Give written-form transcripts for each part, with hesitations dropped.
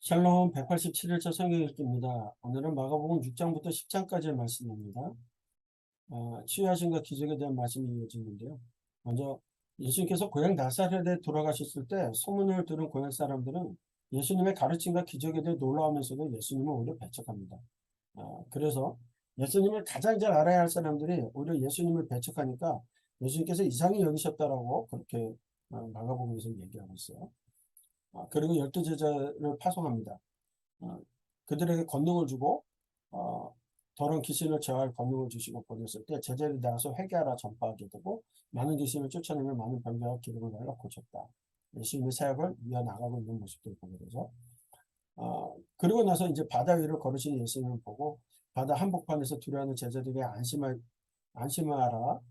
샬롬 187일차 성경 읽기입니다. 오늘은 마가복음 6장부터 10장까지의 말씀입니다. 치유하신과 기적에 대한 말씀이 이어지는데요. 먼저 예수님께서 고향 나사렛에 돌아가셨을 때 소문을 들은 고향 사람들은 예수님의 가르침과 기적에 대해 놀라우면서도 예수님을 오히려 배척합니다. 그래서 예수님을 가장 잘 알아야 할 사람들이 오히려 예수님을 배척하니까 예수님께서 이상히 여기셨다라고 그렇게 마가복음에서 얘기하고 있어요. 그리고 12제자를 파송합니다. 그들에게 권능을 주고 더러운 귀신을 제어할 권능을 주시고 보냈을 때 제자들이 나가서 회개하라 전파하게 되고 많은 귀신을 쫓아내며 많은 병자와 기름을 발라 고쳤다. 예수님의 사역을 이어나가고 있는 모습들을 보게 되죠. 그리고 나서 이제 바다 위를 걸으신 예수님을 보고 바다 한복판에서 두려워하는 제자들에게 안심하라,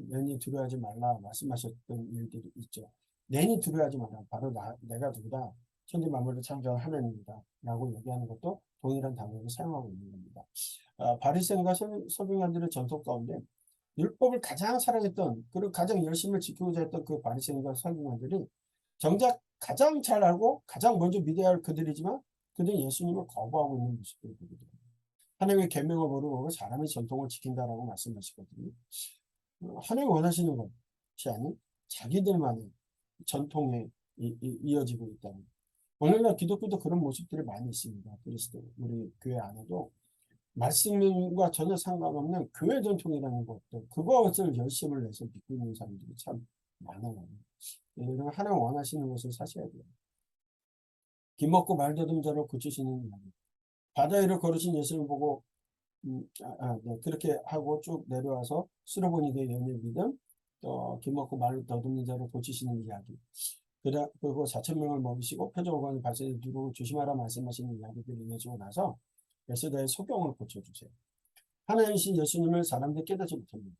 내니 두려워하지 말라 말씀하셨던 일들이 있죠. 내니 두려워하지 마라. 바로 내가 누구다. 천지 만물을 창조한 하나님이다. 라고 얘기하는 것도 동일한 단어를 사용하고 있는 겁니다. 바리새인과 서기관들의 전통 가운데 율법을 가장 사랑했던 그리고 가장 열심히 지키고자 했던 그 바리새인과 서기관들이 정작 가장 잘 알고 가장 먼저 믿어야 할 그들이지만 그들은 예수님을 거부하고 있는 모습을 보게 됩니다. 하나님의 계명을 모르고 사람의 전통을 지킨다라고 말씀하시거든요. 하나님이 원하시는 것이 아닌 자기들만의 전통에 이어지고 있다는. 오늘날 기독교도 그런 모습들이 많이 있습니다. 그리스도 우리 교회 안에도 말씀과 전혀 상관없는 교회 전통이라는 것도 그것을 열심을 내서 믿고 있는 사람들이 참 많아요. 이런 하나님 원하시는 것을 사셔야 돼요. 기먹고 말더듬 자로 고치시는 이야기. 바다 위를 걸으신 예수를 보고 네, 그렇게 하고 쭉 내려와서 수로보니게 연의 믿음, 또 기먹고 말 더듬는 자를 고치시는 이야기. 그리고 4,000명을 먹이시고 표적오간의 발생을 두고 조심하라 말씀하시는 이야기들이 이어지고 나서 베세다의 소경을 고쳐주세요. 하나님이신 예수님을 사람들이 깨닫지 못합니다.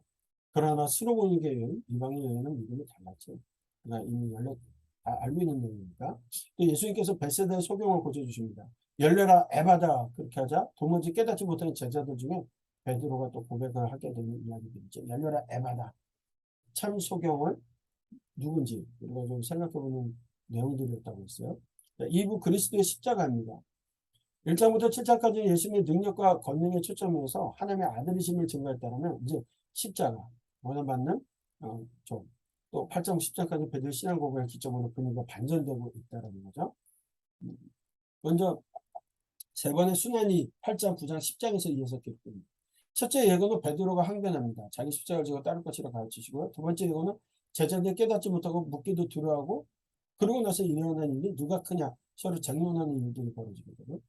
그러나 수로보니게 여인, 이방인 여인은 믿음이 달랐죠. 그러니까 이미 알고 있는 내용이니까. 또 예수님께서 베세다의 소경을 고쳐주십니다. 열려라 에바다 그렇게 하자 도무지 깨닫지 못하는 제자들 중에 베드로가 또 고백을 하게 되는 이야기들이죠. 열려라 에바다 참 소경을 누군지 우리가 좀 생각해보는 내용들이었다고 했어요. 2부 그리스도의 십자가입니다. 1장부터 7장까지 예수님의 능력과 권능에 초점해서 하나님의 아들이심을 증거했다면 이제 십자가 원한받는 또 8장 10장까지 베드로의 신앙 고백을 기점으로 분위기가 반전되고 있다는 거죠. 먼저 세 번의 순환이 8장, 9장, 10장에서 이어서 기록됩니다. 첫째 예고는 베드로가 항변합니다. 자기 십자가를 지고 따를 것이라 가르치시고요. 두 번째 예고는 제자들이 깨닫지 못하고 묻기도 두려워하고 그러고 나서 일어난 일이 누가 크냐 서로 쟁론하는 일들이 벌어지게 되고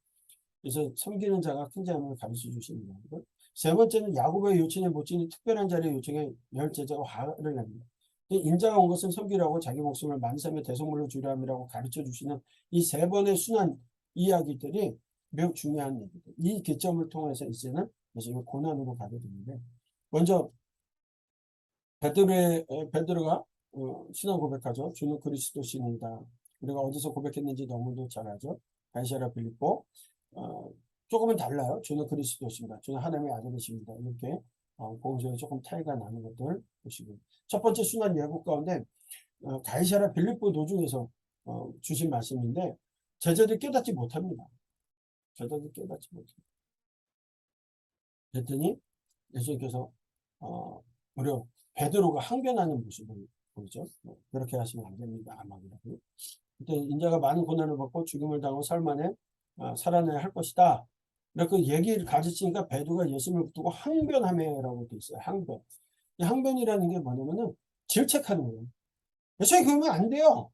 그래서 섬기는 자가 큰 자임을 가르쳐 주시는 거고 세 번째는 야고보의 요청에 못 지니 특별한 자리의 요청에 열 제자가 화를 냅니다. 인자가 온 것은 섬기라고 자기 목숨을 만삼의 대속물로 주려 함이라고 가르쳐 주시는 이 세 번의 순환 이야기들이 매우 중요한 얘기들. 이 개점을 통해서 이제는 고난으로 가게 되는데 먼저 베드로가 신앙 고백하죠. 주는 그리스도시니다. 우리가 어디서 고백했는지 너무도 잘 알죠. 가이사랴 빌립보 조금은 달라요. 주는 그리스도십니다. 주는 하나님의 아들이십니다. 이렇게 복음서에 조금 차이가 나는 것들 보시고 첫 번째 순환 예고 가운데 가이사랴 빌립보 도중에서 주신 말씀인데 제자들이 깨닫지 못합니다. 제자들이 깨닫지 못합니다. 그랬더니 예수님께서 무려 베드로가 항변하는 모습을 보이죠. 그렇게 하시면 안 됩니다. 아마 그러고. 그때 인자가 많은 고난을 받고 죽음을 당하고 삶 안에 살아내야 할 것이다. 이렇게 얘기를 가르치니까 베드로가 예수님을 붙들고 항변하며라고 돼 있어요. 항변. 이 항변이라는 게 뭐냐면은 질책하는 거예요. 예수님 그러면 안 돼요.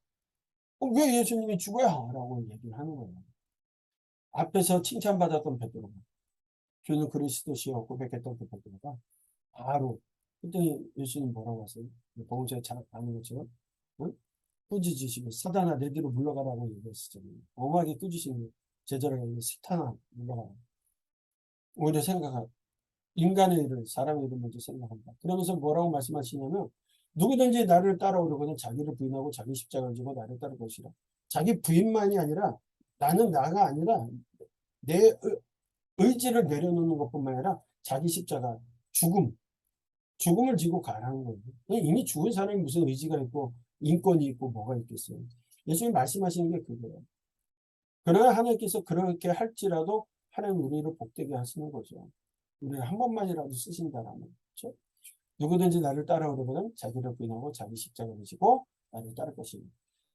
왜 예수님이 죽어야? 라고 얘기를 하는 거예요. 앞에서 칭찬받았던 베드로가 주는 그리스도시여 고백했던 그 베드로가 바로 그때 예수님 뭐라고 하세요? 복음서에 잘 아는 것처럼 응? 꾸짖으시고 사단아 내 뒤로 물러가라고 얘기했었잖아요. 엄하게 꾸짖으시는 제자를 사탄아 물러가라. 오히려 생각할 인간의 일을 사람의 일을 먼저 생각한다. 그러면서 뭐라고 말씀하시냐면 누구든지 나를 따라오려거든 자기를 부인하고 자기 십자가를 지고 나를 따를 것이라. 자기 부인만이 아니라 나는 나가 아니라 내 의지를 내려놓는 것뿐만 아니라 자기 십자가 죽음을 지고 가라는 거예요. 이미 죽은 사람이 무슨 의지가 있고 인권이 있고 뭐가 있겠어요. 예수님이 말씀하시는 게 그거예요. 그러나 하나님께서 그렇게 할지라도 하나님 우리를 복되게 하시는 거죠. 우리를 한 번만이라도 쓰신다라면. 그렇죠? 누구든지 나를 따라오려거든 자기를 부인하고 자기 십자가를 지고 나를 따를 것이니.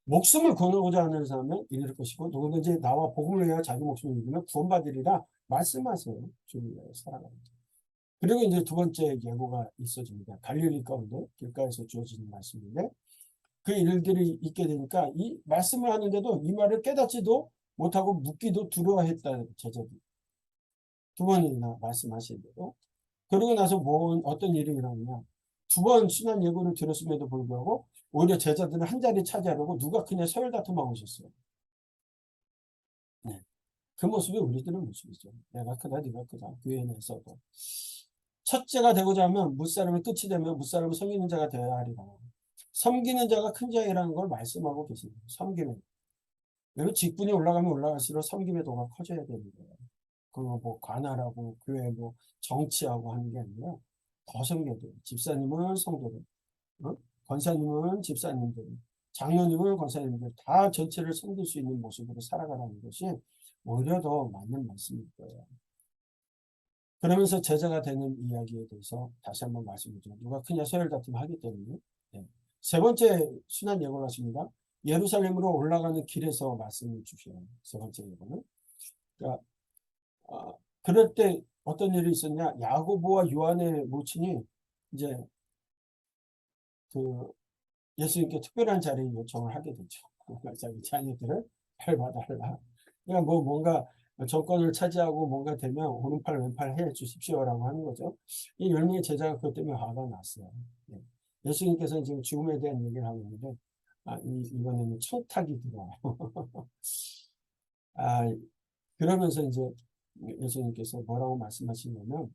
목숨을 거두고자 하는 사람은 잃을 것이고 누구든지 나와 복음을 위하여 자기 목숨을 잃으면 구원받으리라 말씀하세요. 주를 위하여 살아가는. 그리고 이제 두 번째 예고가 있어집니다. 갈릴리 가운데 길가에서 주어지는 말씀인데 그 일들이 있게 되니까 이 말씀을 하는데도 이 말을 깨닫지도 못하고 묻기도 두려워했다 제자들. 두 번이나 말씀하신 대로. 그러고 나서 어떤 일이 일어나냐. 두 번 순한 예고를 들었음에도 불구하고 오히려 제자들은 한 자리 차지하려고 누가 크냐 서열 다툼하고 있었어요. 네. 그 모습이 우리들의 모습이죠. 내가 크다 네가 크다. 교회 내에서도. 첫째가 되고자 하면 무사람이 끝이 되면 무사람을 섬기는 자가 되어야 하리라. 섬기는 자가 큰 자이라는 걸 말씀하고 계십니다. 섬기는. 여러분 직분이 올라가면 올라갈수록 섬김의 도가 커져야 되는 거예요. 그거 뭐 관할하고 교회 뭐 정치하고 하는 게 아니라 더 섬겨야 돼요. 집사님은 성도들, 어? 권사님은 집사님들, 장로님은 권사님들 다 전체를 섬길 수 있는 모습으로 살아가라는 것이 오히려 더 맞는 말씀일 거예요. 그러면서 제자가 되는 이야기에 대해서 다시 한번 말씀드리죠. 누가 크냐 서열 다툼하기 때문에. 네. 세 번째 순한 예고를 하십니다. 예루살렘으로 올라가는 길에서 말씀을 주셔요. 세 번째 예고는. 그러니까 그럴 때 어떤 일이 있었냐? 야고보와 요한의 모친이 이제 그 예수님께 특별한 자리를 요청을 하게 되죠. 자기 자녀들을 밟아달라. 그러니까 뭐 뭔가 정권을 차지하고 뭔가 되면 오른팔 왼팔 해 주십시오라고 하는 거죠. 이 10명의 제자가 그것 때문에 화가 났어요. 네. 예수님께서는 지금 죽음에 대한 얘기를 하고 있는데 이번에는 청탁이 들어와요. 그러면서 이제 예수님께서 뭐라고 말씀하시냐면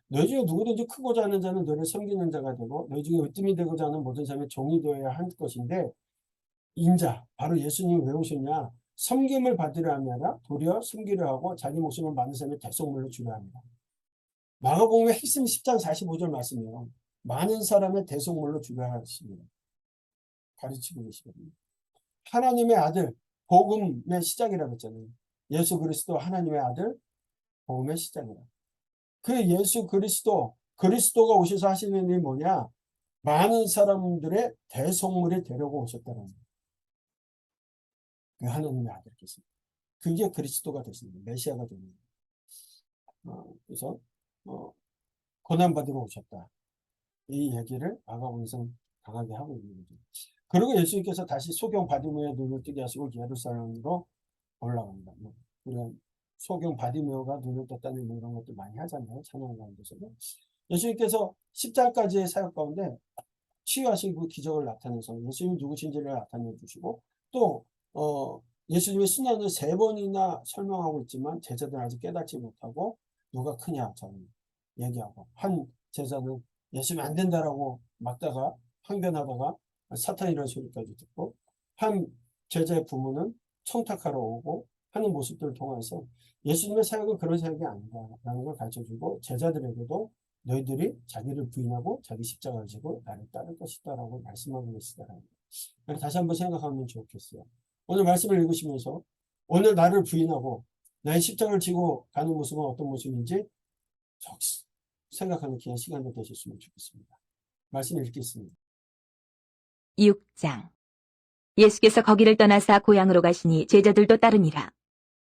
너희 중에 누구든지 크고자 하는 자는 너를 섬기는 자가 되고 너희 중에 으뜸이 되고자 하는 모든 사람의 종이 되어야 할 것인데 인자 바로 예수님이 왜 오셨냐 섬김을 받으려 하면 도리어 섬기려 하고 자기 목숨을 많은 사람의 대속물로 주려 합니다. 마가복음의 핵심 10장 45절 말씀이에요. 많은 사람의 대속물로 주려 하십니다. 가르치고 계시거든요. 하나님의 아들 복음의 시작이라고 했잖아요. 예수 그리스도 하나님의 아들 복음의 시작이라. 그 예수 그리스도가 오셔서 하시는 일이 뭐냐? 많은 사람들의 대속물이 되려고 오셨다는 거예요. 그 하나님의 아들께서. 그게 그리스도가 되십니다. 메시아가 됩니다. 그래서 고난받으러 오셨다. 이 얘기를 마가복음에서 강하게 하고 있는 거죠. 그리고 예수님께서 다시 소경 바디메오의 눈을 뜨게 하시고 예루살렘으로 올라갑니다. 그런 소경 바디메오가 눈을 떴다는 이런 것도 많이 하잖아요. 찬양 가운데서도. 예수님께서 십자가까지의 사역 가운데 치유하신 그 기적을 나타내서 예수님이 누구신지를 나타내 주시고 또 예수님의 순환을 3번이나 설명하고 있지만 제자들은 아직 깨닫지 못하고 누가 크냐 저는 얘기하고 한 제자는 예수님 안 된다라고 막다가 항변하다가 사탄 이런 소리까지 듣고 한 제자의 부모는 청탁하러 오고 하는 모습들을 통해서 예수님의 사역은 그런 사역이 아니다라는 걸 가르쳐주고 제자들에게도 너희들이 자기를 부인하고 자기 십자가를 지고 나를 따를 것이다라고 말씀하고 계시다라는 거예요. 다시 한번 생각하면 좋겠어요. 오늘 말씀을 읽으시면서 오늘 나를 부인하고 나의 십자가를 지고 가는 모습은 어떤 모습인지 생각하는 귀한 시간이 되셨으면 좋겠습니다. 말씀 읽겠습니다. 6장 예수께서 거기를 떠나사 고향으로 가시니 제자들도 따르니라.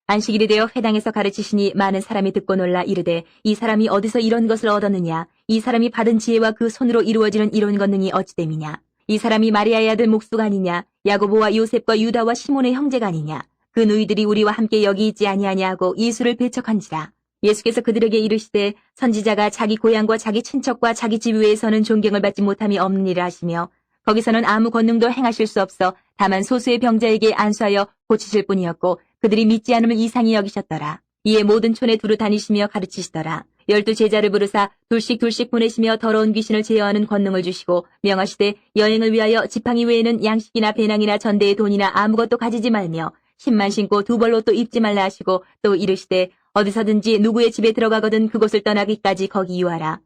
안식일이 되어 회당에서 가르치시니 많은 사람이 듣고 놀라 이르되 이 사람이 어디서 이런 것을 얻었느냐 이 사람이 받은 지혜와 그 손으로 이루어지는 이런 권능이 어찌됨이냐 이 사람이 마리아의 아들 목수가 아니냐 야고보와 요셉과 유다와 시몬의 형제가 아니냐 그 누이들이 우리와 함께 여기 있지 아니하냐 하고 예수를 배척한지라. 예수께서 그들에게 이르시되 선지자가 자기 고향과 자기 친척과 자기 집 외에서는 존경을 받지 못함이 없느니라 하시며 거기서는 아무 권능도 행하실 수 없어 다만 소수의 병자에게 안수하여 고치실 뿐이었고 그들이 믿지 않음을 이상히 여기셨더라. 이에 모든 촌에 두루 다니시며 가르치시더라. 12 제자를 부르사 둘씩 보내시며 더러운 귀신을 제어하는 권능을 주시고 명하시되 여행을 위하여 지팡이 외에는 양식이나 배낭이나 전대의 돈이나 아무것도 가지지 말며 신만 신고 2벌로 입지 말라 하시고 또 이르시되 어디서든지 누구의 집에 들어가거든 그곳을 떠나기까지 거기 유하라.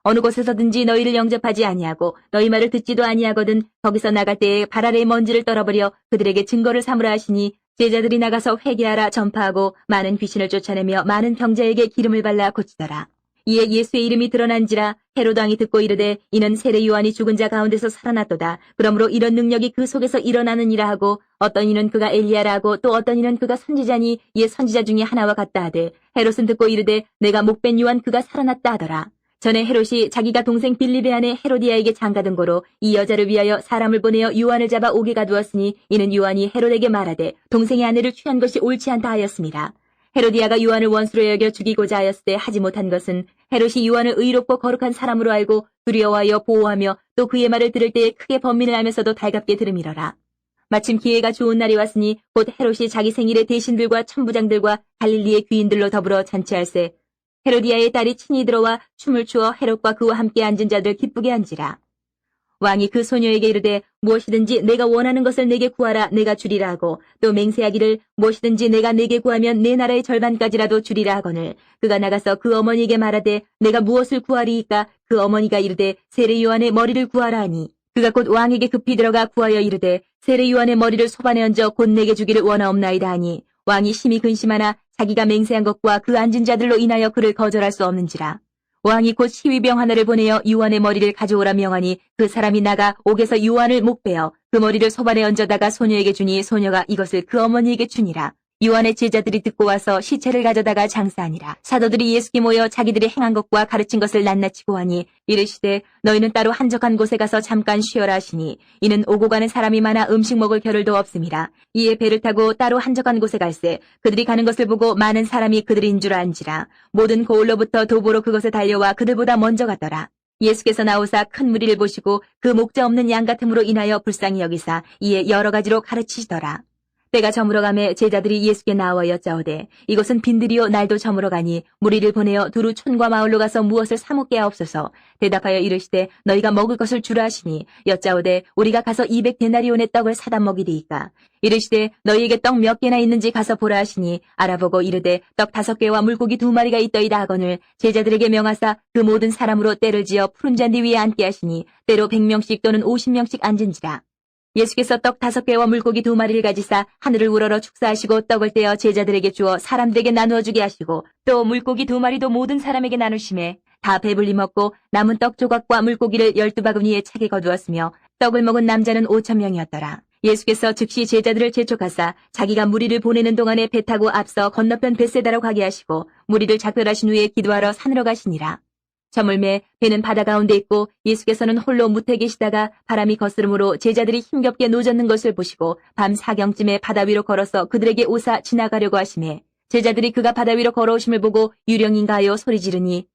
어느 곳에서든지 너희를 영접하지 아니하고 너희 말을 듣지도 아니하거든 거기서 나갈 때에 발 아래의 먼지를 떨어버려 그들에게 증거를 삼으라 하시니 제자들이 나가서 회개하라 전파하고 많은 귀신을 쫓아내며 많은 병자에게 기름을 발라 고치더라. 이에 예수의 이름이 드러난지라 헤로드 왕이 듣고 이르되 이는 세례 요한이 죽은 자 가운데서 살아났도다. 그러므로 이런 능력이 그 속에서 일어나느니라 하고 어떤 이는 그가 엘리야라 하고 또 어떤 이는 그가 선지자니 이에 선지자 중에 하나와 같다 하되 헤롯은 듣고 이르되 내가 목벤 요한 그가 살아났다 하더라. 전에 헤롯이 자기가 동생 빌립의 아내 헤로디아에게 장가든 고로 이 여자를 위하여 사람을 보내어 요한을 잡아 옥에 가두었으니 이는 요한이 헤롯에게 말하되 동생의 아내를 취한 것이 옳지 않다 하였습니다. 헤로디아가 요한을 원수로 여겨 죽이고자 하였을 때 하지 못한 것은 헤롯이 요한을 의롭고 거룩한 사람으로 알고 두려워하여 보호하며 또 그의 말을 들을 때에 크게 번민을 하면서도 달갑게 들음이러라. 마침 기회가 좋은 날이 왔으니 곧 헤롯이 자기 생일에 대신들과 천부장들과 갈릴리의 귀인들로 더불어 잔치할세 헤로디아의 딸이 친히 들어와 춤을 추어 헤롯과 그와 함께 앉은 자들 기쁘게 한지라. 왕이 그 소녀에게 이르되 무엇이든지 내가 원하는 것을 내게 구하라 내가 주리라 하고 또 맹세하기를 무엇이든지 내가 내게 구하면 내 나라의 절반까지라도 주리라 하거늘 그가 나가서 그 어머니에게 말하되 내가 무엇을 구하리이까 그 어머니가 이르되 세례 요한의 머리를 구하라 하니 그가 곧 왕에게 급히 들어가 구하여 이르되 세례 요한의 머리를 소반에 얹어 곧 내게 주기를 원하옵나이다 하니 왕이 심히 근심하나 자기가 맹세한 것과 그 앉은 자들로 인하여 그를 거절할 수 없는지라. 왕이 곧 시위병 하나를 보내어 요한의 머리를 가져오라 명하니 그 사람이 나가 옥에서 요한을 목베어 그 머리를 소반에 얹어다가 소녀에게 주니 소녀가 이것을 그 어머니에게 주니라. 요한의 제자들이 듣고 와서 시체를 가져다가 장사하니라. 사도들이 예수께 모여 자기들이 행한 것과 가르친 것을 낱낱이 고하니 이르시되 너희는 따로 한적한 곳에 가서 잠깐 쉬어라 하시니 이는 오고 가는 사람이 많아 음식 먹을 겨를도 없음이라. 이에 배를 타고 따로 한적한 곳에 갈새 그들이 가는 것을 보고 많은 사람이 그들인 줄 안지라. 모든 고을로부터 도보로 그것에 달려와 그들보다 먼저 갔더라. 예수께서 나오사 큰 무리를 보시고 그 목자 없는 양 같음으로 인하여 불쌍히 여기사 이에 여러 가지로 가르치시더라. 때가 저물어가매 제자들이 예수께 나와 여짜오되 이것은 빈들이요 날도 저물어가니 무리를 보내어 두루 촌과 마을로 가서 무엇을 사 먹게 하옵소서. 대답하여 이르시되 너희가 먹을 것을 주라 하시니 여짜오되 우리가 가서 200데나리온의 떡을 사다 먹이리이까. 이르시되 너희에게 떡 몇 개나 있는지 가서 보라 하시니 알아보고 이르되 떡 5개와 물고기 2마리가 있더이다 하거늘 제자들에게 명하사 그 모든 사람으로 때를 지어 푸른 잔디 위에 앉게 하시니 때로 100명씩 또는 50명씩 앉은지라. 예수께서 떡 5개와 물고기 2마리를 가지사 하늘을 우러러 축사하시고 떡을 떼어 제자들에게 주어 사람들에게 나누어 주게 하시고 또 물고기 2마리도 모든 사람에게 나누심에 다 배불리 먹고 남은 떡 조각과 물고기를 12바구니에 차게 거두었으며 떡을 먹은 남자는 5,000명이었더라. 예수께서 즉시 제자들을 재촉하사 자기가 무리를 보내는 동안에 배 타고 앞서 건너편 벳세다로 가게 하시고 무리를 작별하신 후에 기도하러 산으로 가시니라. 저물매 배는 바다 가운데 있고 예수께서는 홀로 무태 계시다가 바람이 거스름으로 제자들이 힘겹게 노젓는 것을 보시고 밤 4경쯤에 바다 위로 걸어서 그들에게 오사 지나가려고 하시매 제자들이 그가 바다 위로 걸어오심을 보고 유령인가 하여 소리 지르니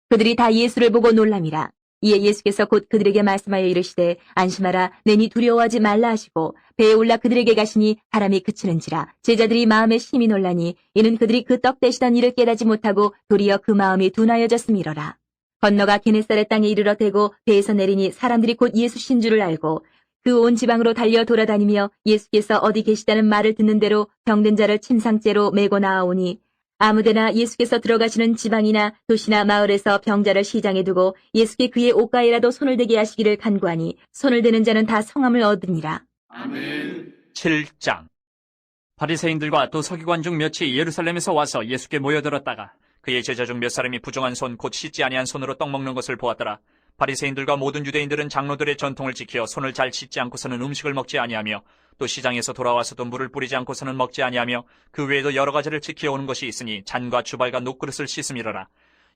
그들이 다 예수를 보고 놀람이라. 이에 예수께서 곧 그들에게 말씀하여 이르시되 안심하라 내니 두려워하지 말라 하시고 배에 올라 그들에게 가시니 바람이 그치는지라. 제자들이 마음에 심히 놀라니 이는 그들이 그 떡 대시던 일을 깨닫지 못하고 도리어 그 마음이 둔하여졌음이로라. 건너가 게네사렛 땅에 이르러 대고 배에서 내리니 사람들이 곧 예수신 줄을 알고 그 온 지방으로 달려 돌아다니며 예수께서 어디 계시다는 말을 듣는 대로 병든 자를 침상째로 메고 나아오니 아무데나 예수께서 들어가시는 지방이나 도시나 마을에서 병자를 시장에 두고 예수께 그의 옷가에라도 손을 대게 하시기를 간구하니 손을 대는 자는 다 성함을 얻으니라. 아멘. 7장. 바리새인들과 또 서기관 중 몇이 예루살렘에서 와서 예수께 모여들었다가 그의 제자 중 몇 사람이 부정한 손 곧 씻지 아니한 손으로 떡 먹는 것을 보았더라. 바리새인들과 모든 유대인들은 장로들의 전통을 지켜 손을 잘 씻지 않고서는 음식을 먹지 아니하며 또 시장에서 돌아와서도 물을 뿌리지 않고서는 먹지 아니하며 그 외에도 여러 가지를 지켜오는 것이 있으니 잔과 주발과 녹그릇을 씻음이러라.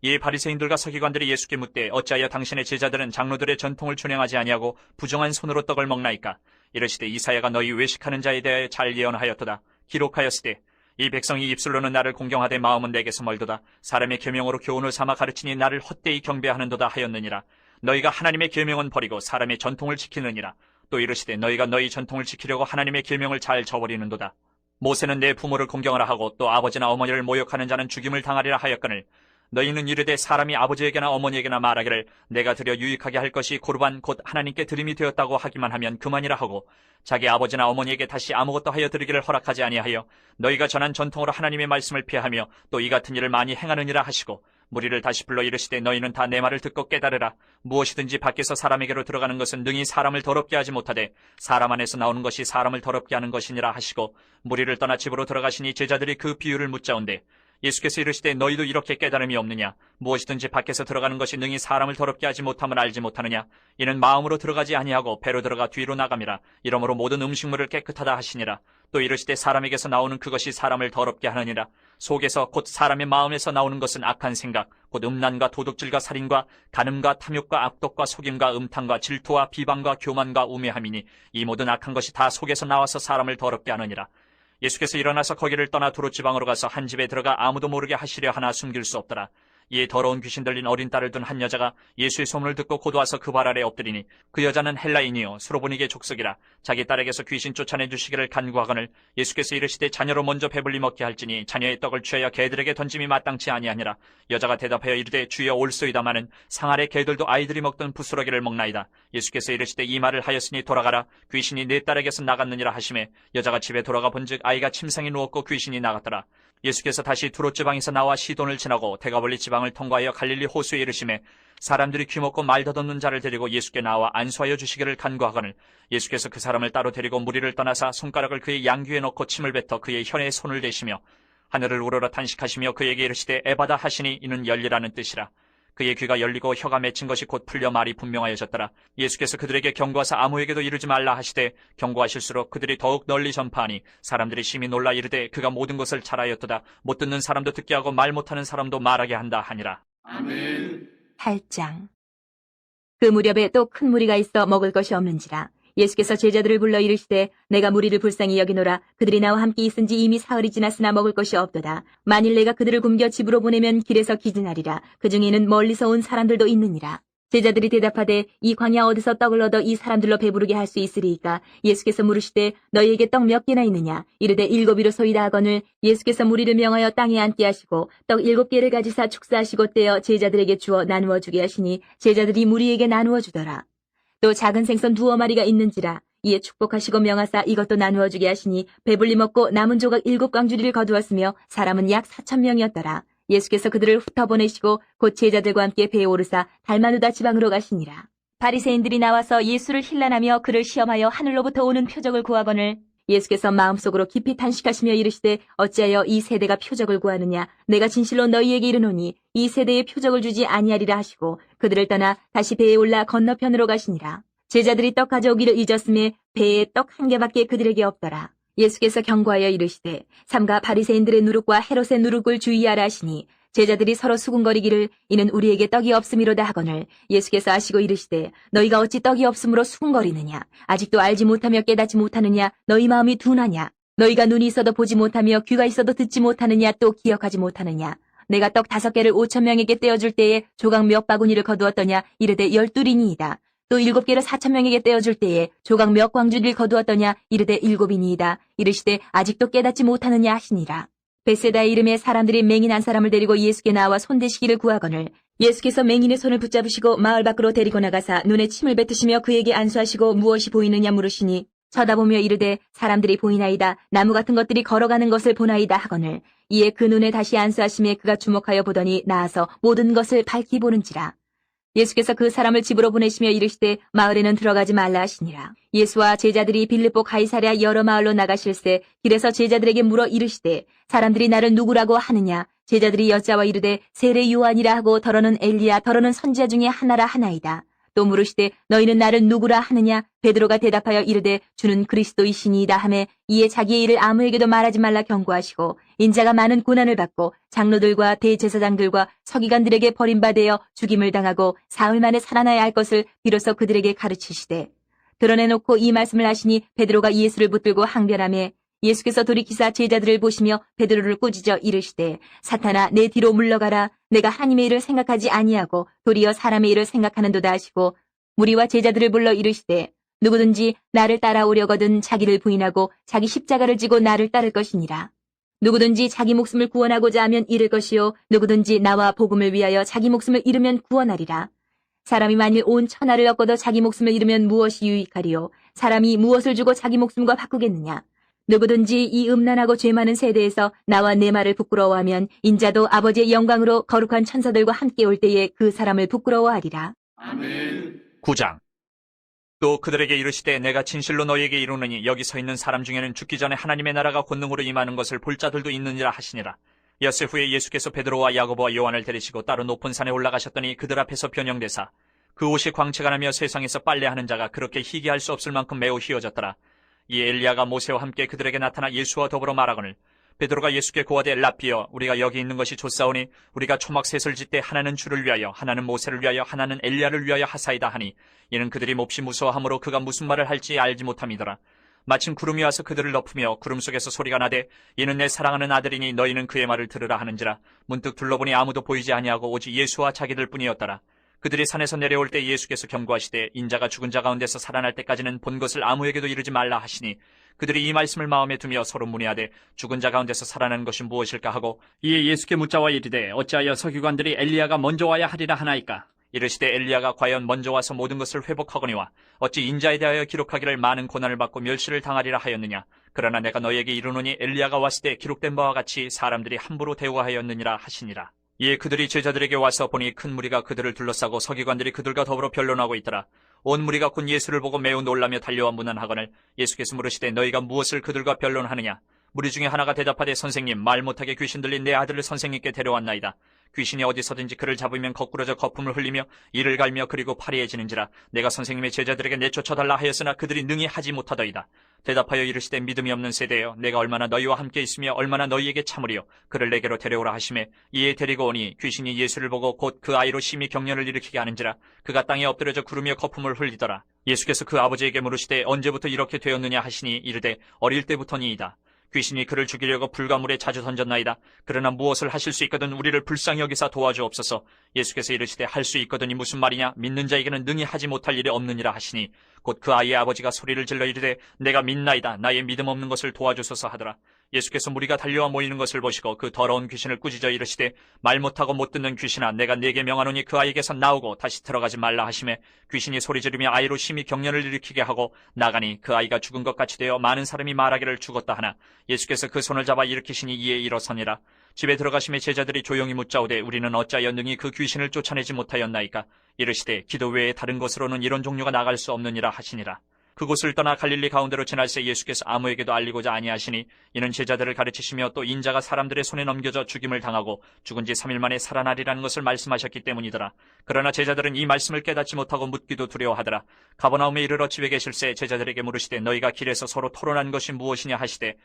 이에 바리새인들과 서기관들이 예수께 묻되 어찌하여 당신의 제자들은 장로들의 전통을 준행하지 아니하고 부정한 손으로 떡을 먹나이까. 이르시되 이사야가 너희 외식하는 자에 대하여 잘 예언하였도다. 기록하였으되 이 백성이 입술로는 나를 공경하되 마음은 내게서 멀도다. 사람의 계명으로 교훈을 삼아 가르치니 나를 헛되이 경배하는도다 하였느니라. 너희가 하나님의 계명은 버리고 사람의 전통을 지키느니라. 또 이르시되 너희가 너희 전통을 지키려고 하나님의 계명을 잘 저버리는도다. 모세는 내 부모를 공경하라 하고 또 아버지나 어머니를 모욕하는 자는 죽임을 당하리라 하였거늘 너희는 이르되 사람이 아버지에게나 어머니에게나 말하기를 내가 드려 유익하게 할 것이 고르반 곧 하나님께 드림이 되었다고 하기만 하면 그만이라 하고 자기 아버지나 어머니에게 다시 아무것도 하여 드리기를 허락하지 아니하여 너희가 전한 전통으로 하나님의 말씀을 피하며 또 이 같은 일을 많이 행하느니라 하시고 무리를 다시 불러 이르시되 너희는 다 내 말을 듣고 깨달으라. 무엇이든지 밖에서 사람에게로 들어가는 것은 능히 사람을 더럽게 하지 못하되 사람 안에서 나오는 것이 사람을 더럽게 하는 것이니라 하시고 무리를 떠나 집으로 들어가시니 제자들이 그 비유를 묻자온대 예수께서 이르시되 너희도 이렇게 깨달음이 없느냐? 무엇이든지 밖에서 들어가는 것이 능히 사람을 더럽게 하지 못함을 알지 못하느냐? 이는 마음으로 들어가지 아니하고 배로 들어가 뒤로 나감이라. 이러므로 모든 음식물을 깨끗하다 하시니라. 또 이르시되 사람에게서 나오는 그것이 사람을 더럽게 하느니라. 속에서 곧 사람의 마음에서 나오는 것은 악한 생각, 곧 음란과 도둑질과 살인과 간음과 탐욕과 악독과 속임과 음탕과 질투와 비방과 교만과 우매함이니 이 모든 악한 것이 다 속에서 나와서 사람을 더럽게 하느니라. 예수께서 일어나서 거기를 떠나 두로지방으로 가서 한 집에 들어가 아무도 모르게 하시려 하나 숨길 수 없더라. 이에 더러운 귀신 들린 어린 딸을 둔 한 여자가 예수의 소문을 듣고 곧 와서 그 발 아래 엎드리니 그 여자는 헬라인이요 수로보니게 족속이라. 자기 딸에게서 귀신 쫓아내 주시기를 간구하거늘 예수께서 이르시되 자녀로 먼저 배불리 먹게 할지니 자녀의 떡을 취하여 개들에게 던짐이 마땅치 아니하니라. 여자가 대답하여 이르되 주여 올소이다마는 상 아래 개들도 아이들이 먹던 부스러기를 먹나이다. 예수께서 이르시되 이 말을 하였으니 돌아가라. 귀신이 네 딸에게서 나갔느니라 하시매 여자가 집에 돌아가 본즉 아이가 침상에 누웠고 귀신이 나갔더라. 예수께서 다시 두로 지방에서 나와 시돈을 지나고 대가볼리 지방을 통과하여 갈릴리 호수에 이르시매 사람들이 귀먹고 말 더듬는 자를 데리고 예수께 나와 안수하여 주시기를 간구하거늘 예수께서 그 사람을 따로 데리고 무리를 떠나사 손가락을 그의 양귀에 넣고 침을 뱉어 그의 혀에 손을 대시며 하늘을 우러러 탄식하시며 그에게 이르시되 에바다 하시니 이는 열리라는 뜻이라. 그의 귀가 열리고 혀가 맺힌 것이 곧 풀려 말이 분명하여졌더라. 예수께서 그들에게 경고하사 아무에게도 이르지 말라 하시되 경고하실수록 그들이 더욱 널리 전파하니 사람들이 심히 놀라 이르되 그가 모든 것을 잘하였도다. 못 듣는 사람도 듣게 하고 말 못하는 사람도 말하게 한다 하니라. 아멘. 8장. 그 무렵에 또 큰 무리가 있어 먹을 것이 없는지라. 예수께서 제자들을 불러 이르시되 내가 무리를 불쌍히 여기노라. 그들이 나와 함께 있은지 이미 사흘이 지났으나 먹을 것이 없도다. 만일 내가 그들을 굶겨 집으로 보내면 길에서 기진하리라. 그 중에는 멀리서 온 사람들도 있느니라. 제자들이 대답하되 이 광야 어디서 떡을 얻어 이 사람들로 배부르게 할 수 있으리이까? 예수께서 물으시되 너희에게 떡 몇 개나 있느냐? 이르되 7이로소이다 하거늘 예수께서 무리를 명하여 땅에 앉게 하시고 떡 7개를 가지사 축사하시고 떼어 제자들에게 주어 나누어 주게 하시니 제자들이 무리에게 나누어 주더라. 또 작은 생선 2마리가 있는지라. 이에 축복하시고 명하사 이것도 나누어 주게 하시니 배불리 먹고 남은 조각 7광주리를 거두었으며 사람은 약 4,000명이었더라. 예수께서 그들을 흩어보내시고 곧 제자들과 함께 배에 오르사 달마누다 지방으로 가시니라. 바리새인들이 나와서 예수를 힐난하며 그를 시험하여 하늘로부터 오는 표적을 구하거늘 예수께서 마음속으로 깊이 탄식하시며 이르시되 어찌하여 이 세대가 표적을 구하느냐? 내가 진실로 너희에게 이르노니 이 세대에 표적을 주지 아니하리라 하시고 그들을 떠나 다시 배에 올라 건너편으로 가시니라. 제자들이 떡 가져오기를 잊었음에 배에 떡 1개밖에 그들에게 없더라. 예수께서 경고하여 이르시되 삼가 바리새인들의 누룩과 헤롯의 누룩을 주의하라 하시니 제자들이 서로 수군거리기를 이는 우리에게 떡이 없음이로다 하거늘 예수께서 아시고 이르시되 너희가 어찌 떡이 없으므로 수군거리느냐? 아직도 알지 못하며 깨닫지 못하느냐? 너희 마음이 둔하냐? 너희가 눈이 있어도 보지 못하며 귀가 있어도 듣지 못하느냐? 또 기억하지 못하느냐? 내가 떡 5개를 5,000명에게 떼어줄 때에 조각 몇 바구니를 거두었더냐? 이르되 12이니이다. 또 7개를 4,000명에게 떼어줄 때에 조각 몇 광주리를 거두었더냐? 이르되 7이니이다. 이르시되 아직도 깨닫지 못하느냐 하시니라. 벳세다의 이름에 사람들이 맹인 한 사람을 데리고 예수께 나와 손대시기를 구하거늘 예수께서 맹인의 손을 붙잡으시고 마을 밖으로 데리고 나가사 눈에 침을 뱉으시며 그에게 안수하시고 무엇이 보이느냐 물으시니 쳐다보며 이르되 사람들이 보이나이다. 나무 같은 것들이 걸어가는 것을 보나이다 하거늘 이에 그 눈에 다시 안수하심에 그가 주목하여 보더니 나아서 모든 것을 밝히 보는지라. 예수께서 그 사람을 집으로 보내시며 이르시되 마을에는 들어가지 말라 하시니라. 예수와 제자들이 빌립보 가이사랴 여러 마을로 나가실새 길에서 제자들에게 물어 이르시되 사람들이 나를 누구라고 하느냐? 제자들이 여자와 이르되 세례 요한이라 하고 더러는 엘리야 더러는 선지자 중에 하나라 하나이다. 또 물으시되 너희는 나를 누구라 하느냐? 베드로가 대답하여 이르되 주는 그리스도이시니이다 하매 이에 자기의 일을 아무에게도 말하지 말라 경고하시고 인자가 많은 고난을 받고 장로들과 대제사장들과 서기관들에게 버림받아 죽임을 당하고 사흘 만에 살아나야 할 것을 비로소 그들에게 가르치시되 드러내놓고 이 말씀을 하시니 베드로가 예수를 붙들고 항변하매 예수께서 돌이키사 제자들을 보시며 베드로를 꾸짖어 이르시되 사탄아 내 뒤로 물러가라. 내가 하나님의 일을 생각하지 아니하고 도리어 사람의 일을 생각하는도다 하시고 무리와 제자들을 불러 이르시되 누구든지 나를 따라오려거든 자기를 부인하고 자기 십자가를 지고 나를 따를 것이니라. 누구든지 자기 목숨을 구원하고자 하면 잃을 것이요 누구든지 나와 복음을 위하여 자기 목숨을 잃으면 구원하리라. 사람이 만일 온 천하를 얻고도 자기 목숨을 잃으면 무엇이 유익하리요? 사람이 무엇을 주고 자기 목숨과 바꾸겠느냐? 누구든지 이 음란하고 죄 많은 세대에서 나와 내 말을 부끄러워하면 인자도 아버지의 영광으로 거룩한 천사들과 함께 올 때에 그 사람을 부끄러워하리라. 9장. 또 그들에게 이르시되 내가 진실로 너희에게 이르노니 여기 서 있는 사람 중에는 죽기 전에 하나님의 나라가 권능으로 임하는 것을 볼 자들도 있느니라 하시니라. 엿새 후에 예수께서 베드로와 야고보와 요한을 데리시고 따로 높은 산에 올라가셨더니 그들 앞에서 변형되사 그 옷이 광채가 나며 세상에서 빨래하는 자가 그렇게 희귀할 수 없을 만큼 매우 희어졌더라. 이 엘리야가 모세와 함께 그들에게 나타나 예수와 더불어 말하거늘 베드로가 예수께 고하되 라피여 우리가 여기 있는 것이 좋사오니 우리가 초막 셋을 짓되 하나는 주를 위하여 하나는 모세를 위하여 하나는 엘리야를 위하여 하사이다 하니 이는 그들이 몹시 무서워하므로 그가 무슨 말을 할지 알지 못함이더라. 마침 구름이 와서 그들을 덮으며 구름 속에서 소리가 나되 이는 내 사랑하는 아들이니 너희는 그의 말을 들으라 하는지라. 문득 둘러보니 아무도 보이지 아니하고 오직 예수와 자기들 뿐이었더라. 그들이 산에서 내려올 때 예수께서 경고하시되 인자가 죽은 자 가운데서 살아날 때까지는 본 것을 아무에게도 이르지 말라 하시니 그들이 이 말씀을 마음에 두며 서로 문의하되 죽은 자 가운데서 살아나는 것이 무엇일까 하고 이에 예수께 묻자와 이르되 어찌하여 서기관들이 엘리야가 먼저 와야 하리라 하나이까. 이르시되 엘리야가 과연 먼저 와서 모든 것을 회복하거니와 어찌 인자에 대하여 기록하기를 많은 고난을 받고 멸시를 당하리라 하였느냐. 그러나 내가 너희에게 이르노니 엘리야가 왔을 때 기록된 바와 같이 사람들이 함부로 대우하였느니라 하시니라. 이에 그들이 제자들에게 와서 보니 큰 무리가 그들을 둘러싸고 서기관들이 그들과 더불어 변론하고 있더라. 온 무리가 곧 예수를 보고 매우 놀라며 달려와 문안하거늘 예수께서 물으시되 너희가 무엇을 그들과 변론하느냐. 무리 중에 하나가 대답하되 선생님 말 못하게 귀신 들린 내 아들을 선생님께 데려왔나이다. 귀신이 어디서든지 그를 잡으면 거꾸러져 거품을 흘리며 이를 갈며 그리고 파리해지는지라. 내가 선생님의 제자들에게 내쫓아달라 하였으나 그들이 능히 하지 못하더이다. 대답하여 이르시되 믿음이 없는 세대여 내가 얼마나 너희와 함께 있으며 얼마나 너희에게 참으리요. 그를 내게로 데려오라 하시매 이에 데리고 오니 귀신이 예수를 보고 곧 그 아이로 심히 경련을 일으키게 하는지라. 그가 땅에 엎드려져 구르며 거품을 흘리더라. 예수께서 그 아버지에게 물으시되 언제부터 이렇게 되었느냐 하시니 이르되 어릴 때부터니이다. 귀신이 그를 죽이려고 불과 물에 자주 던졌나이다. 그러나 무엇을 하실 수 있거든 우리를 불쌍히 여기사 도와주옵소서. 예수께서 이르시되 할 수 있거든이 무슨 말이냐. 믿는 자에게는 능히 하지 못할 일이 없느니라 하시니 곧 그 아이의 아버지가 소리를 질러 이르되 내가 믿나이다. 나의 믿음 없는 것을 도와주소서 하더라. 예수께서 무리가 달려와 모이는 것을 보시고 그 더러운 귀신을 꾸짖어 이르시되 말 못하고 못 듣는 귀신아 내가 네게 명하노니 그 아이에게서 나오고 다시 들어가지 말라 하시매 귀신이 소리 지르며 아이로 심히 경련을 일으키게 하고 나가니 그 아이가 죽은 것 같이 되어 많은 사람이 말하기를 죽었다 하나 예수께서 그 손을 잡아 일으키시니 이에 일어서니라. 집에 들어가심에 제자들이 조용히 묻자오되 우리는 어찌하여 능히 그 귀신을 쫓아내지 못하였나이까. 이르시되 기도 외에 다른 곳으로는 이런 종류가 나갈 수 없느니라 하시니라. 그곳을 떠나 갈릴리 가운데로 지날새 예수께서 아무에게도 알리고자 아니하시니 이는 제자들을 가르치시며 또 인자가 사람들의 손에 넘겨져 죽임을 당하고 죽은 지 3일 만에 살아나리라는 것을 말씀하셨기 때문이더라. 그러나 제자들은 이 말씀을 깨닫지 못하고 묻기도 두려워하더라. 가버나움에 이르러 집에 계실새 제자들에게 물으시되 너희가 길에서 서로 토론한 것이 무엇이냐 하시되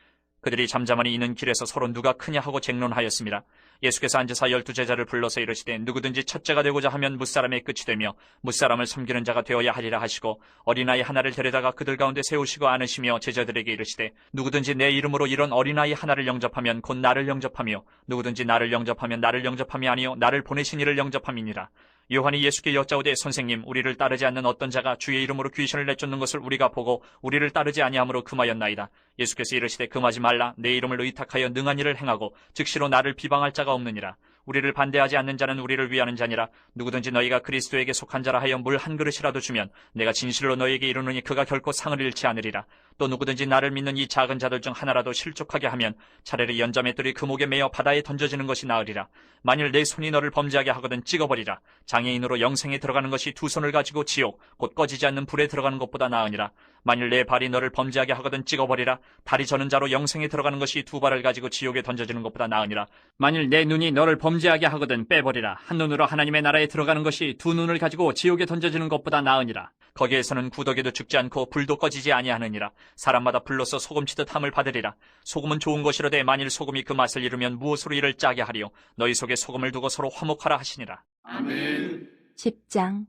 그들이 잠잠하니 이는 길에서 서로 누가 크냐 하고 쟁론하였습니다. 예수께서 앉으사 12제자를 불러서 이르시되 누구든지 첫째가 되고자 하면 무사람의 끝이 되며 무사람을 섬기는 자가 되어야 하리라 하시고 어린아이 하나를 데려다가 그들 가운데 세우시고 안으시며 제자들에게 이르시되 누구든지 내 이름으로 이런 어린아이 하나를 영접하면 곧 나를 영접하며 누구든지 나를 영접하면 나를 영접함이 아니요 나를 보내신 이를 영접함이니라. 요한이 예수께 여짜오되 선생님 우리를 따르지 않는 어떤 자가 주의 이름으로 귀신을 내쫓는 것을 우리가 보고 우리를 따르지 아니함으로 금하였나이다. 예수께서 이르시되 금하지 말라. 내 이름을 의탁하여 능한 일을 행하고 즉시로 나를 비방할 자가 없느니라. 우리를 반대하지 않는 자는 우리를 위하는 자니라. 누구든지 너희가 그리스도에게 속한 자라 하여 물 한 그릇이라도 주면 내가 진실로 너희에게 이르노니 그가 결코 상을 잃지 않으리라. 또 누구든지 나를 믿는 이 작은 자들 중 하나라도 실족하게 하면 차라리 연자맷돌이 그 목에 매어 바다에 던져지는 것이 나으리라. 만일 내 손이 너를 범죄하게 하거든 찍어버리라. 장애인으로 영생에 들어가는 것이 두 손을 가지고 지옥 곧 꺼지지 않는 불에 들어가는 것보다 나으니라. 만일 내 발이 너를 범죄하게 하거든 찍어버리라. 다리 저는 자로 영생에 들어가는 것이 두 발을 가지고 지옥에 던져지는 것보다 나으니라. 만일 내 눈이 너를 범죄하게 하거든 빼버리라. 한 눈으로 하나님의 나라에 들어가는 것이 두 눈을 가지고 지옥에 던져지는 것보다 나으니라. 거기에서는 구더기도 죽지 않고 불도 꺼지지 아니하느니라. 사람마다 불로서 소금치듯 함을 받으리라. 소금은 좋은 것이로되 만일 소금이 그 맛을 잃으면 무엇으로 이를 짜게 하리요. 너희 속에 소금을 두고 서로 화목하라 하시니라. 아멘. 10장.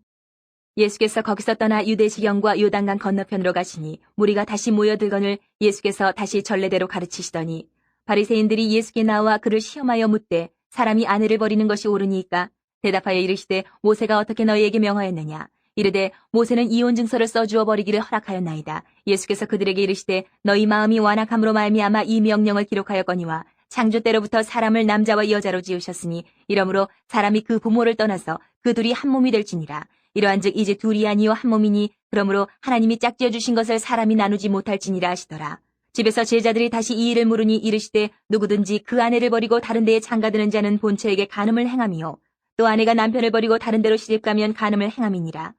예수께서 거기서 떠나 유대지경과 요단강 건너편으로 가시니 무리가 다시 모여들거늘 예수께서 다시 전례대로 가르치시더니 바리새인들이 예수께 나와 그를 시험하여 묻되 사람이 아내를 버리는 것이 옳으니까 대답하여 이르시되 모세가 어떻게 너희에게 명하였느냐. 이르되 모세는 이혼 증서를 써주어 버리기를 허락하였나이다. 예수께서 그들에게 이르시되 너희 마음이 완악함으로 말미암아 이 명령을 기록하였거니와 창조 때로부터 사람을 남자와 여자로 지으셨으니 이러므로 사람이 그 부모를 떠나서 그 둘이 한 몸이 될지니라. 이러한즉 이제 둘이 아니요 한 몸이니 그러므로 하나님이 짝지어 주신 것을 사람이 나누지 못할지니라 하시더라. 집에서 제자들이 다시 이 일을 물으니 이르시되 누구든지 그 아내를 버리고 다른 데에 장가드는 자는 본처에게 간음을 행함이요 또 아내가 남편을 버리고 다른 데로 시집가면 간음을 행함이니라.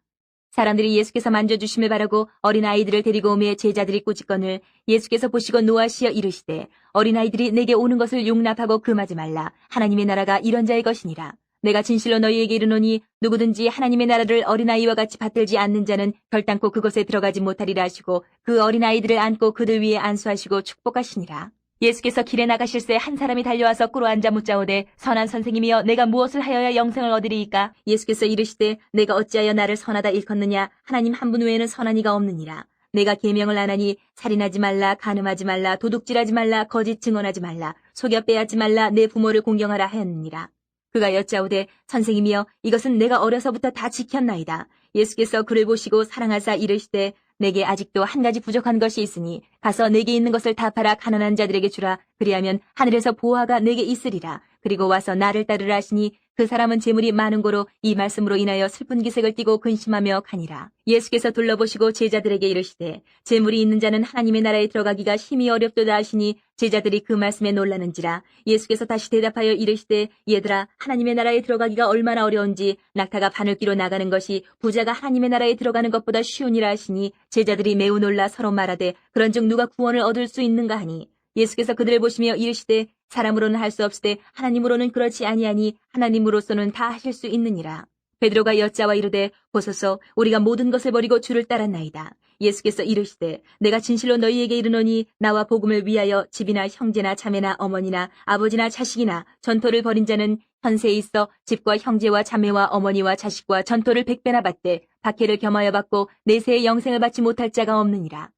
사람들이 예수께서 만져주심을 바라고 어린아이들을 데리고 오매 제자들이 꾸짖거늘 예수께서 보시고 노하시어 이르시되 어린아이들이 내게 오는 것을 용납하고 금하지 말라. 하나님의 나라가 이런 자의 것이니라. 내가 진실로 너희에게 이르노니 누구든지 하나님의 나라를 어린아이와 같이 받들지 않는 자는 결단코 그곳에 들어가지 못하리라 하시고 그 어린아이들을 안고 그들 위에 안수하시고 축복하시니라. 예수께서 길에 나가실새 한 사람이 달려와서 꿇어앉아 묻자오되 선한 선생님이여 내가 무엇을 하여야 영생을 얻으리이까? 예수께서 이르시되 내가 어찌하여 나를 선하다 일컫느냐? 하나님 한 분 외에는 선한 이가 없느니라. 내가 계명을 안 하니 살인하지 말라, 간음하지 말라, 도둑질하지 말라, 거짓 증언하지 말라, 속여 빼앗지 말라, 내 부모를 공경하라 하였느니라. 그가 여짜오되 선생님이여 이것은 내가 어려서부터 다 지켰나이다. 예수께서 그를 보시고 사랑하사 이르시되 내게 아직도 한 가지 부족한 것이 있으니 가서 내게 있는 것을 다 팔아 가난한 자들에게 주라. 그리하면 하늘에서 보화가 내게 있으리라. 그리고 와서 나를 따르라 하시니 그 사람은 재물이 많은 고로 이 말씀으로 인하여 슬픈 기색을 띠고 근심하며 가니라. 예수께서 둘러보시고 제자들에게 이르시되 재물이 있는 자는 하나님의 나라에 들어가기가 심히 어렵도다 하시니 제자들이 그 말씀에 놀라는지라. 예수께서 다시 대답하여 이르시되 얘들아 하나님의 나라에 들어가기가 얼마나 어려운지 낙타가 바늘귀로 나가는 것이 부자가 하나님의 나라에 들어가는 것보다 쉬우니라 하시니 제자들이 매우 놀라 서로 말하되 그런즉 누가 구원을 얻을 수 있는가 하니 예수께서 그들을 보시며 이르시되 사람으로는 할 수 없으되 하나님으로는 그렇지 아니하니 하나님으로서는 다 하실 수 있느니라. 베드로가 여짜와 이르되 보소서 우리가 모든 것을 버리고 주를 따랐나이다. 예수께서 이르시되 내가 진실로 너희에게 이르노니 나와 복음을 위하여 집이나 형제나 자매나 어머니나 아버지나 자식이나 전토를 벌인 자는 현세에 있어 집과 형제와 자매와 어머니와 자식과 전토를 100배나 받되 박해를 겸하여 받고 내세의 영생을 받지 못할 자가 없느니라.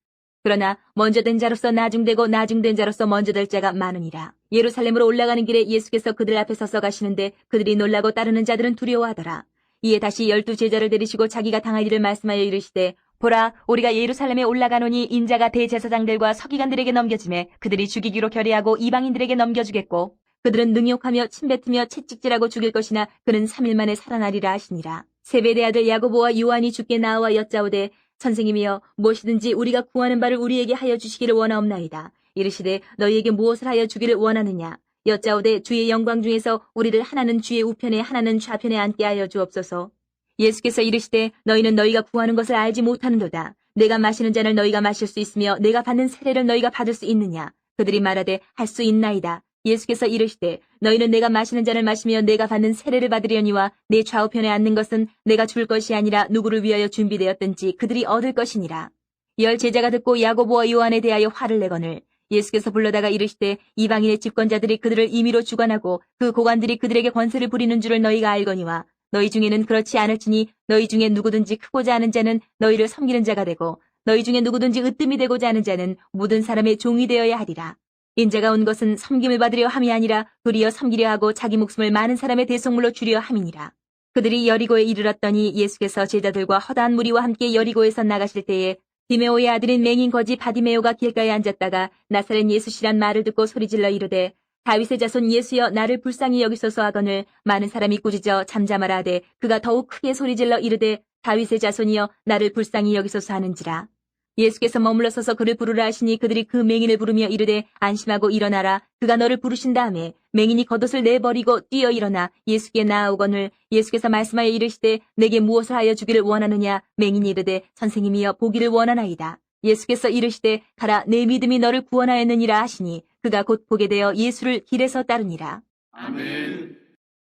그러나 먼저 된 자로서 나중되고 나중된 자로서 먼저 될 자가 많으니라. 예루살렘으로 올라가는 길에 예수께서 그들 앞에 서서 가시는데 그들이 놀라고 따르는 자들은 두려워하더라. 이에 다시 12 제자를 데리시고 자기가 당할 일을 말씀하여 이르시되 보라 우리가 예루살렘에 올라가노니 인자가 대제사장들과 서기관들에게 넘겨지매 그들이 죽이기로 결의하고 이방인들에게 넘겨주겠고 그들은 능욕하며 침뱉으며 채찍질하고 죽일 것이나 그는 3일 만에 살아나리라 하시니라. 세베대 아들 야고보와 요한이 주께 나와 여짜오되 선생님이여 무엇이든지 우리가 구하는 바를 우리에게 하여 주시기를 원하옵나이다. 이르시되 너희에게 무엇을 하여 주기를 원하느냐. 여짜오되 주의 영광 중에서 우리를 하나는 주의 우편에 하나는 좌편에 앉게 하여 주옵소서. 예수께서 이르시되 너희는 너희가 구하는 것을 알지 못하는도다. 내가 마시는 잔을 너희가 마실 수 있으며 내가 받는 세례를 너희가 받을 수 있느냐. 그들이 말하되 할 수 있나이다. 예수께서 이르시되 너희는 내가 마시는 잔을 마시며 내가 받는 세례를 받으려니와 내 좌우편에 앉는 것은 내가 줄 것이 아니라 누구를 위하여 준비되었든지 그들이 얻을 것이니라. 10 제자가 듣고 야고보와 요한에 대하여 화를 내거늘 예수께서 불러다가 이르시되 이방인의 집권자들이 그들을 임의로 주관하고 그 고관들이 그들에게 권세를 부리는 줄을 너희가 알거니와 너희 중에는 그렇지 않을지니 너희 중에 누구든지 크고자 하는 자는 너희를 섬기는 자가 되고 너희 중에 누구든지 으뜸이 되고자 하는 자는 모든 사람의 종이 되어야 하리라. 인자가 온 것은 섬김을 받으려 함이 아니라 도리어 섬기려 하고 자기 목숨을 많은 사람의 대속물로 주려 함이니라. 그들이 여리고에 이르렀더니 예수께서 제자들과 허다한 무리와 함께 여리고에서 나가실 때에 디메오의 아들인 맹인 거지 바디메오가 길가에 앉았다가 나사렛 예수시란 말을 듣고 소리질러 이르되 다윗의 자손 예수여 나를 불쌍히 여기소서 하거늘 많은 사람이 꾸짖어 잠잠하라 하되 그가 더욱 크게 소리질러 이르되 다윗의 자손이여 나를 불쌍히 여기소서 하는지라. 예수께서 머물러 서서 그를 부르라 하시니 그들이 그 맹인을 부르며 이르되 안심하고 일어나라. 그가 너를 부르신 다음에 맹인이 겉옷을 내버리고 뛰어 일어나 예수께 나아오거늘 예수께서 말씀하여 이르시되 내게 무엇을 하여 주기를 원하느냐. 맹인이 이르되 선생님이여 보기를 원하나이다. 예수께서 이르시되 가라 내 믿음이 너를 구원하였느니라 하시니 그가 곧 보게 되어 예수를 길에서 따르니라. 아멘.